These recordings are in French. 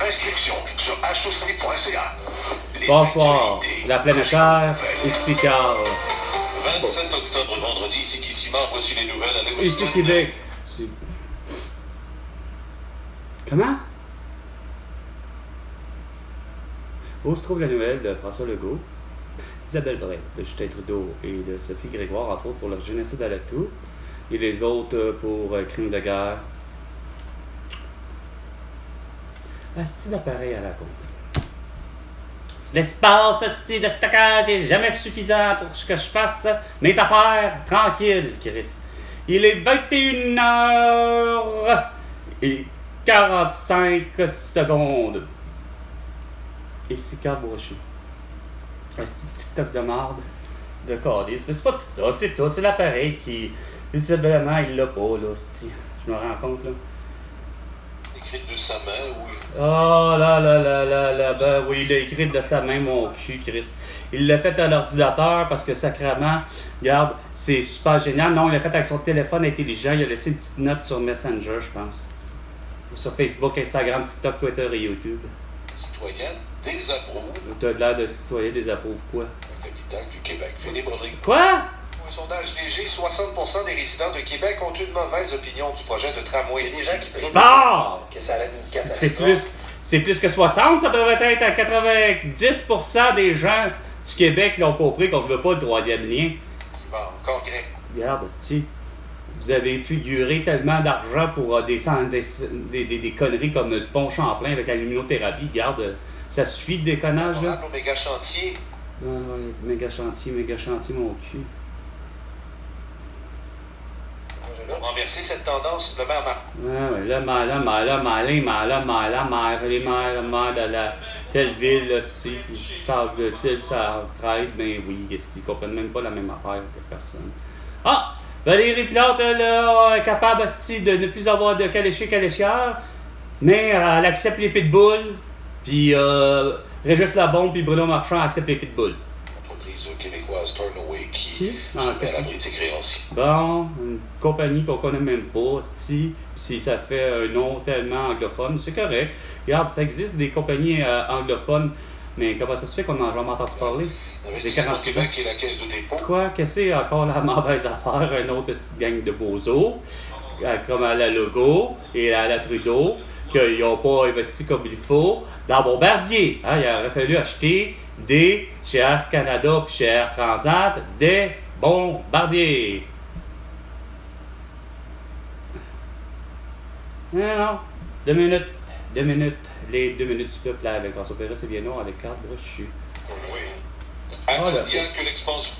Inscription sur HEC.ca. Bonsoir, la planète Terre, ici Carl. 27 octobre, vendredi, ici Kissima, voici les nouvelles à l'émission. Ici Québec. Comment? Où se trouve la nouvelle de François Legault, Isabelle Brett, de Justin Trudeau et de Sophie Grégoire, entre autres pour leur génocide à la toux, et les autres pour crimes de guerre. Asti d'appareil à la con. L'espace asti de stockage est jamais suffisant pour que je fasse mes affaires tranquilles, Chris. Il est 21h et 45 secondes. Et c'est Carl Brochu. Asti TikTok de marde de calice. Mais c'est pas TikTok, c'est tout. C'est l'appareil qui, visiblement, il l'a pas, là, asti. Je me rends compte, là. De sa main, oui. Oh là là là là là, ben oui, il a écrit de sa main, mon cul, Chris. Il l'a fait à l'ordinateur parce que sacrément, regarde, c'est super génial. Non, il l'a fait avec son téléphone intelligent. Il a laissé une petite note sur Messenger, je pense. Ou sur Facebook, Instagram, TikTok, Twitter et YouTube. Citoyen désapprouve. T'as de l'air de citoyen désapprouve quoi? La capitale du Québec. Philippe Rodrigue. Quoi? Un sondage léger, 60% des résidents de Québec ont une mauvaise opinion du projet de tramway. Il y a des gens qui prédisent que ça allait être une catastrophe. C'est plus que 60, ça devrait être à 90% des gens du Québec qui ont compris qu'on ne veut pas le troisième lien. Qui va encore grimper. Regarde, esti, vous avez figuré tellement d'argent pour des conneries comme le pont Champlain avec la luminothérapie. Regarde, ça suffit de déconnage, là. Au méga chantier. Ah ouais, méga chantier, mon cul. Pour renverser cette tendance, le maire Ouais, le maire de la telle ville, là, c'ti, qui semble-t-il, ça traite, ben oui, c'ti, ils comprennent même pas la même affaire que personne. Ah! Valérie Plante, là, est capable, c'ti, de ne plus avoir de caléchière, mais elle accepte les pitbulls, puis Régis Labombe puis Bruno Marchand acceptent les pitbulls. Entreprise québécoise Turnaway qui se Ah, met à l'abri de ses créanciers. Bon, une compagnie qu'on connaît même pas, si ça fait un nom tellement anglophone, c'est correct. Regarde, ça existe des compagnies anglophones, mais comment ça se fait qu'on n'a jamais entendu parler? J'ai 46 ans. Québec et la Caisse de dépôt. Quoi? Qu'est-ce que c'est encore la mauvaise affaire? Un autre petite gang de bozos, comme à la Legault et à la Trudeau, qu'ils n'ont pas investi comme il faut dans Bombardier. Hein? Il aurait fallu acheter chez Air Canada puis chez Air Transat, des Bombardier. Non. 2 minutes. Les 2 minutes du peuple là, avec François Pérez et Vienno avec Carl Brochu. Oui. Attendant que l'expansion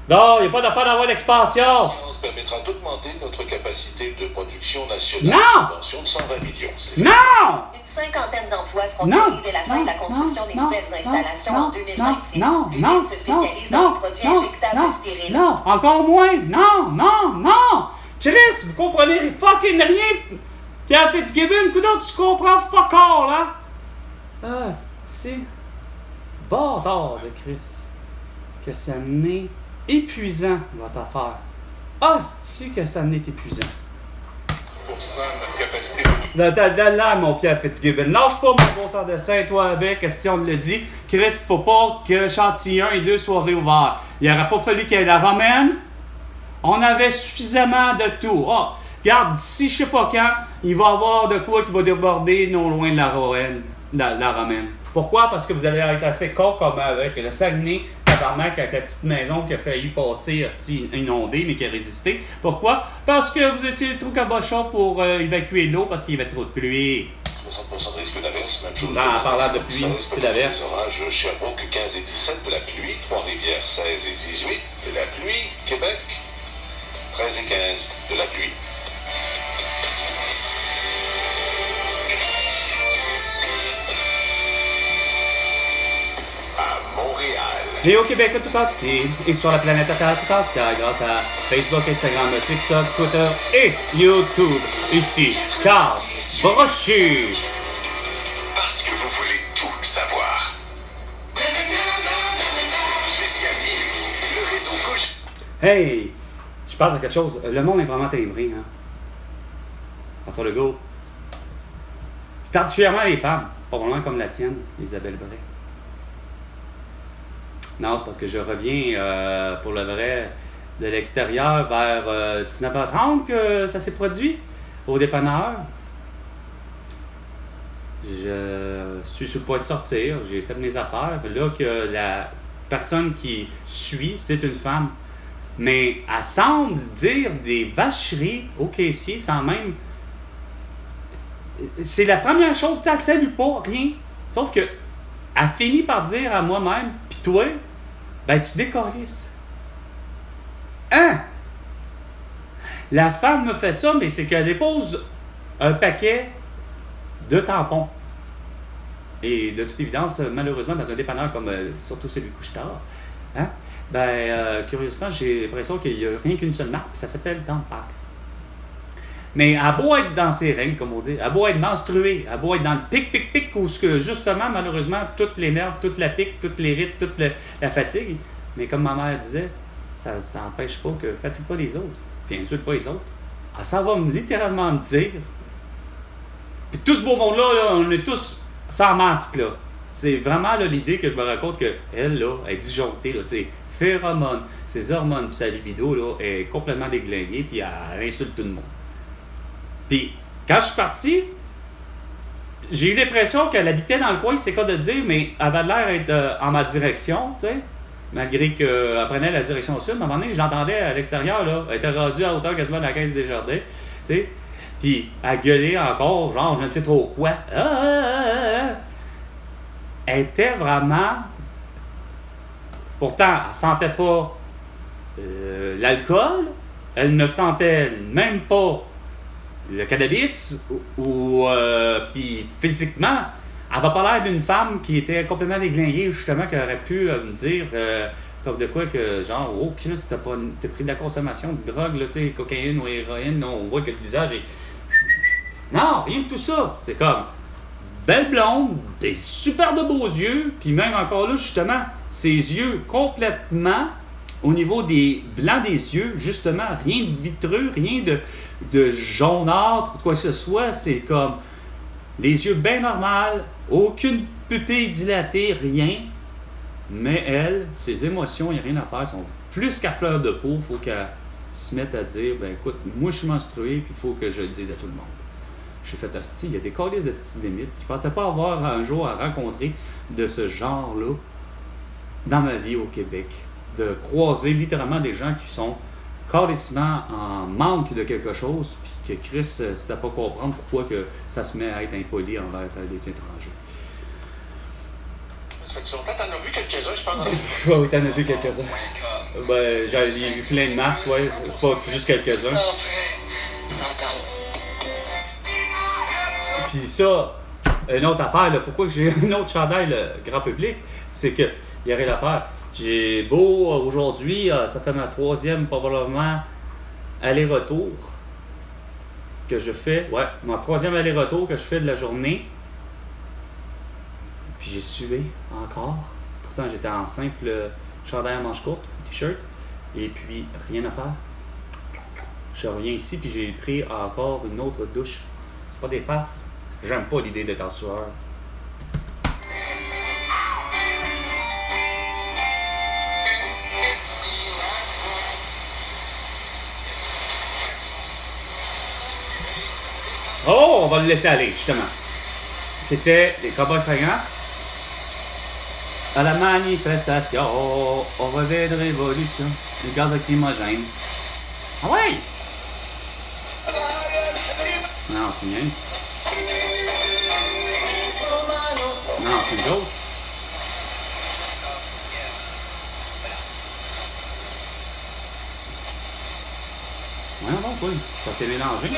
Non, il n'y a pas d'affaire d'avoir l'expansion. permettra d'augmenter notre capacité de production nationale. Non! Une subvention de 120 millions. Non! Une cinquantaine d'emplois seront créés dès la fin de la construction des nouvelles installations en 2026. L'usine se spécialise dans les produits injectables stériles. Non, encore moins. Non. Chris, vous comprenez fucking rien. Pierre Fitzgibbon, coudonc, tu comprends fuck all, hein? Ah, c'est bâtard de Chris. Que ça n'est épuisant, votre affaire. Ah, c'est que ça n'est épuisant. Notre capacité Là, mon Pierre Fitzgibbon. Lâche pas mon bon sans dessin, toi, avec, question on le dit. Chris, il faut pas que Chantilly 1 et 2 soient réouverts. Il n'aurait pas fallu qu'il y ait la romaine. On avait suffisamment de tout. Ah, regarde, d'ici je sais pas quand, il va y avoir de quoi qui va déborder non loin de la romaine. La romaine. Pourquoi? Parce que vous allez être assez con comme avec le Saguenay, tabarnak, avec la petite maison qui a failli passer inondée, mais qui a résisté. Pourquoi? Parce que vous étiez trop cabochon pour évacuer l'eau parce qu'il y avait trop de pluie. 60% de risque d'averse, même chose. En parlant de pluie et d'averse. Des orages, Sherbrooke 15 et 17, de la pluie. Trois-Rivières 16 et 18, de la pluie. Québec 13 et 15, de la pluie. Et au Québec tout entier, et sur la planète Terre tout entière, grâce à Facebook, Instagram, TikTok, Twitter et YouTube. Ici, Carl Brochu. Parce que vous voulez tout savoir. Jusqu'à minuit, le réseau couche. Hey, je pense à quelque chose. Le monde est vraiment timbré, hein. François Legault. Particulièrement les femmes. probablement comme la tienne, Isabelle Bray. Non, c'est parce que je reviens pour le vrai de l'extérieur vers 19h30 que ça s'est produit au dépanneur. Je suis sur le point de sortir, j'ai fait mes affaires. Là que la personne qui suit, c'est une femme. Mais elle semble dire des vacheries au caissier sans même... C'est la première chose, elle ne salue pas, rien. Sauf que elle finit par dire à moi-même, pis toi, ben tu décalisses. Hein? La femme me fait ça, mais c'est qu'elle dépose un paquet de tampons. Et de toute évidence, malheureusement, dans un dépanneur comme surtout celui Couche-Tard, hein? Curieusement, j'ai l'impression qu'il n'y a rien qu'une seule marque, puis ça s'appelle Tampax. Mais elle a beau être dans ses règles, comme on dit, elle a beau être menstruée, elle a beau être dans le pic, où justement, malheureusement, toutes les nerfs, toute la pique, toutes les rides, toute la fatigue. Mais comme ma mère disait, ça n'empêche pas que fatigue pas les autres, puis insulte pas les autres. Elle s'en va littéralement me dire. Puis tout ce beau monde-là, là, on est tous sans masque, là. C'est vraiment là, l'idée que je me raconte qu'elle, là, elle est disjonctée, là, c'est phéromones, ses hormones, puis sa libido, là, est complètement déglinguée, puis elle insulte tout le monde. Puis, quand je suis parti, j'ai eu l'impression qu'elle habitait dans le coin, c'est quoi de dire, mais elle avait l'air d'être en ma direction, tu sais, malgré qu'elle prenait la direction sud. Mais à un moment donné, je l'entendais à l'extérieur, là, elle était rendue à hauteur quasiment de la caisse des jardins, tu sais, puis elle gueulait encore, genre, je ne sais trop quoi. Elle était vraiment... Pourtant, elle ne sentait pas l'alcool, elle ne sentait même pas le cannabis, puis physiquement, elle va pas l'air d'une femme qui était complètement déglinguée, justement, qui aurait pu me dire, comme de quoi, que genre, oh Christ, t'as pris de la consommation de drogue, là, tu sais, cocaïne ou héroïne, non, on voit que le visage est... Non, rien de tout ça. C'est comme belle blonde, des super de beaux yeux, puis même encore là, justement, ses yeux complètement au niveau des blancs des yeux, justement, rien de vitreux, rien de jaunâtre ou quoi que ce soit. C'est comme les yeux bien normales, aucune pupille dilatée, rien. Mais elle, ses émotions, il n'y a rien à faire, sont plus qu'à fleur de peau. Il faut qu'elle se mette à dire, ben écoute, moi je suis menstruée, puis il faut que je le dise à tout le monde. J'ai fait hostie, il y a des calices de style limite. Je pensais pas avoir un jour à rencontrer de ce genre-là dans ma vie au Québec. De croiser littéralement des gens qui sont carrément en manque de quelque chose, puis que Chris, c'était pas comprendre pourquoi que ça se met à être impoli envers les étrangers. Ça fait longtemps, t'en as vu quelques-uns, je pense. Oui, t'en as vu quelques-uns. Ben, j'ai vu plein de masques, ouais. C'est pas juste quelques-uns. Puis ça, une autre affaire, là, pourquoi j'ai un autre chandail, le grand public, c'est que il y a rien à faire. J'ai beau, aujourd'hui, ça fait ma 3e, probablement, aller-retour que je fais. Ouais, mon 3e aller-retour que je fais de la journée. Puis j'ai sué encore. Pourtant, j'étais en simple chandail à manches courtes, t-shirt. Et puis, rien à faire. Je reviens ici, puis j'ai pris encore une autre douche. C'est pas des farces. J'aime pas l'idée d'être en sueur. Oh, on va le laisser aller, justement. C'était les Cowboys Fringants. À la manifestation, on revêt de révolution, le gaz lacrymogène. Ah ouais! Non, c'est une niaise. Non, c'est une joke. Ouais, non, quoi. Ça s'est mélangé.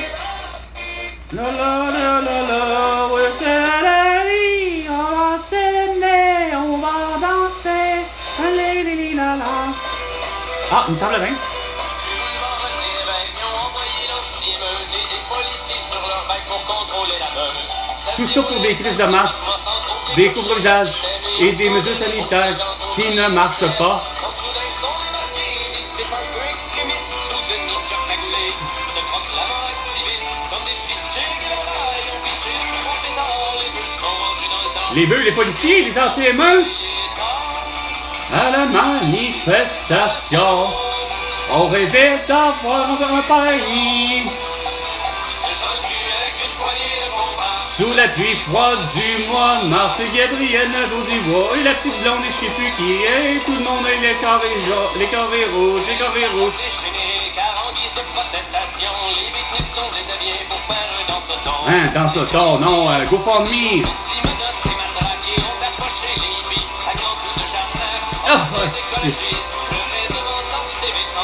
La la la la la, ouais, c'est la vie, on va s'aimer, on va danser, la la. Ah, il me semble bien. Tout ça pour des crises de masques, des couvre-visages et des mesures sanitaires qui ne marchent pas. Les bœufs, les policiers, les anti-émeutes. À la manifestation, on rêvait d'avoir un pays. Sous la pluie froide du mois de mars, c'est Gabriel Nadeau-Dubois et la petite blonde et je sais plus qui est. Tout le monde a les carrés rouges, les carrés rouges. Car en guise de protestation, les beatniks sont déshabillés pour faire un danse-auton. Hein, danse-auton, non, GoFundMe.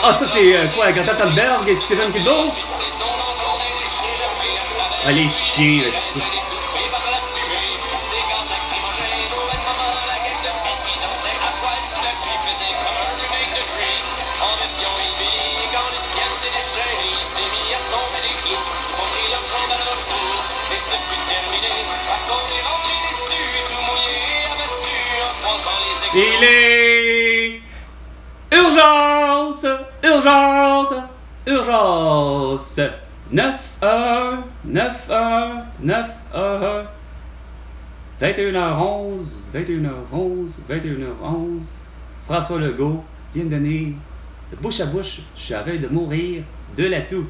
Ah, ça c'est quoi, Greta Thunberg et Steven Guilbeault? Ah, les chiens, là, c'est... Il est... Urgence! Urgence! Urgence! 9h, 9h, 9h. 21h11, 21h11, 21h11. François Legault vient de donner de bouche à bouche, je suis à veille de mourir de la toux.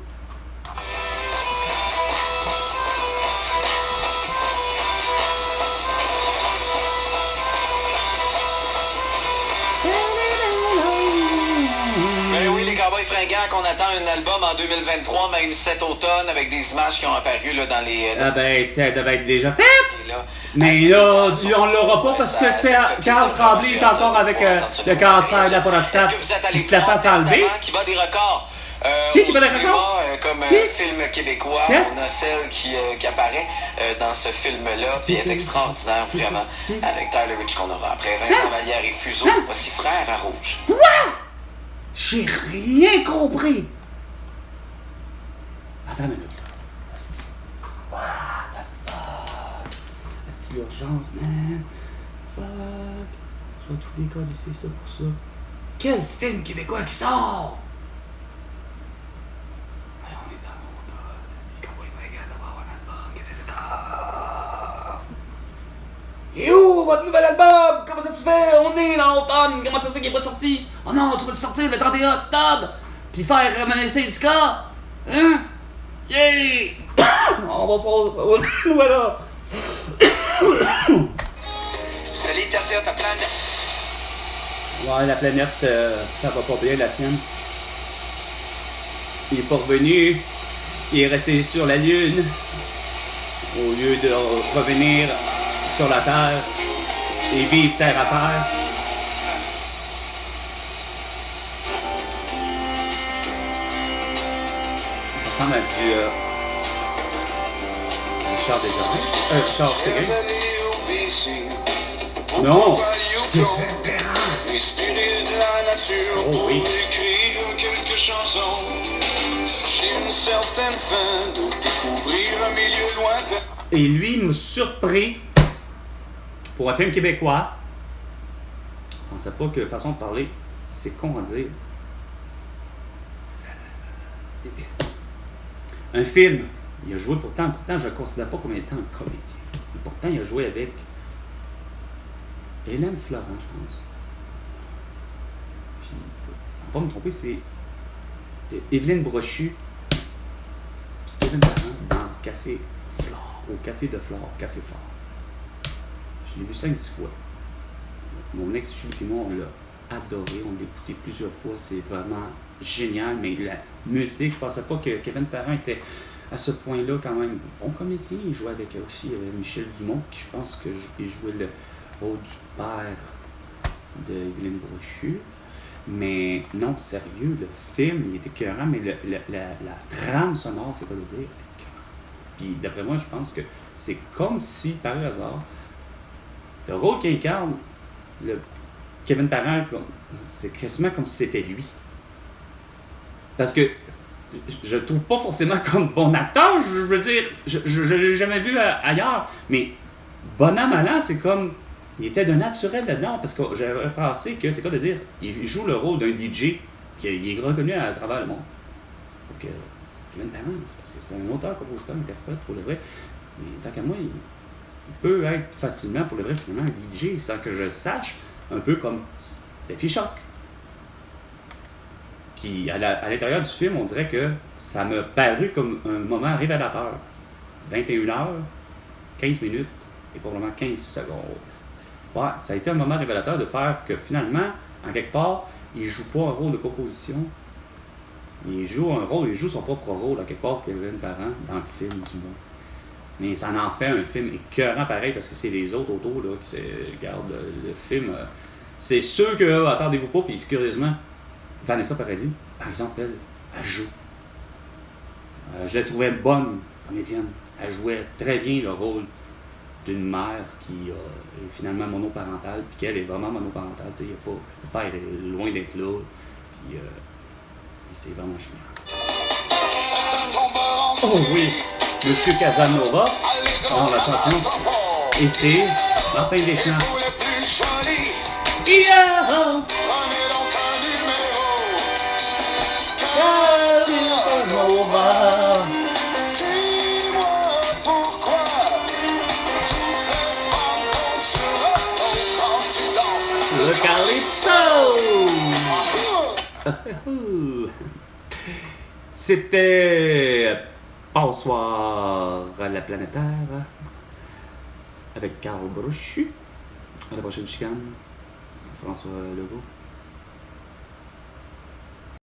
Fringant qu'on attend un album en 2023, même cet automne, avec des images qui ont apparu là, dans les... Ah ben, ça devait être déjà fait! Mais là, on l'aura pas parce que Carl Tremblay est encore avec le cancer de la prostate qui se la fasse enlever. Qui bat des records. Qui bat des records? Comme film québécois, on a celle qui apparaît dans ce film-là, qui est extraordinaire, vraiment, avec Tyler Rich qu'on aura après. Vincent Vallière et Fuseau, voici Frères à Rouge. Quoi? J'ai rien compris! Attends une minute, là. Asti. What the fuck? Asti, l'urgence, man. Fuck. Je vais tout décodiser ça pour ça. Quel film québécois qui sort? Ouais, on est dans l'automne. Asti, comment il va avoir un album? Qu'est-ce que c'est ça? Et où votre nouvel album? Comment ça se fait? On est dans l'automne. Comment ça se fait qu'il n'est pas sorti? Oh non, tu vas le sortir le 31 octobre. Puis faire un syndicat. Hein? Yeah! On va pas... Voilà. Salutations ta planète. Ouais, la planète, ça va pas bien, la sienne. Il est pas revenu. Il est resté sur la Lune. Au lieu de revenir sur la Terre et vivre terre à terre. Ça ressemble à du Richard Desjardins. Richard Séguin. Non! Stéphane Perrin! Inspiré de la nature pour écrire quelques chansons. J'ai une certaine faim de découvrir un milieu lointain. Et lui me surpris pour un film québécois. Je pensais pas que façon de parler, c'est con à dire. Un film, il a joué pourtant je ne le considère pas comme étant un comédien. Et pourtant, il a joué avec Hélène Florent, je pense. Puis, on va pas me tromper, c'est Evelyne Brochu. Puis Kevin Parent dans Café Flore, au Café de Flore, Café Flore. Je l'ai vu 5-6 fois. Mon ex-Julie et moi, on l'a adoré, on l'a écouté plusieurs fois, c'est vraiment génial, mais la musique, je pensais pas que Kevin Parent était à ce point-là quand même bon comédien. Il jouait avec aussi Michel Dumont, qui je pense que il jouait le rôle du père de Evelyne Brochu. Mais non, sérieux, le film, il était écœurant, mais la trame sonore, c'est pas le dire. Puis d'après moi, je pense que c'est comme si, par hasard, le rôle qu'incarne le Kevin Parent, c'est quasiment comme si c'était lui. Parce que je le trouve pas forcément comme bon acteur, je veux dire, je l'ai jamais vu ailleurs, mais bon an, mal an, c'est comme, il était de naturel là-dedans, parce que j'avais pensé que, c'est quoi de dire, il joue le rôle d'un DJ, qui est reconnu à travers le monde. Donc, Kevin Parent, c'est parce que c'est un auteur, compositeur, interprète, pour le vrai, mais tant qu'à moi, peut être facilement, pour le vrai, finalement, un DJ, sans que je le sache, un peu comme Steffi Shock. Puis à l'intérieur du film, on dirait que ça m'a paru comme un moment révélateur. 21h, 15 minutes et probablement 15 secondes. Ouais, ça a été un moment révélateur de faire que finalement, en quelque part, il joue pas un rôle de composition. Il joue son propre rôle, à quelque part, Kevin Parent, dans le film, du moins. Mais ça en fait un film écœurant pareil, parce que c'est les autres autour là, qui regardent le film. C'est sûr que, attendez-vous pas, puis curieusement, Vanessa Paradis, par exemple, elle joue. Je la trouvais bonne comédienne. Elle jouait très bien le rôle d'une mère qui est finalement monoparentale, puis qu'elle est vraiment monoparentale. Le père est loin d'être là, puis c'est vraiment génial. Oh oui, Monsieur Casanova, dans la chanson, et c'est Martin Deschamps. Yeah! Casanova. Dis-moi pourquoi tu fais fort sur le dos quand tu danses. Le calypso! C'était Bonsoir à la planète Terre avec Carl Brochu. À la prochaine chicane. François Legault.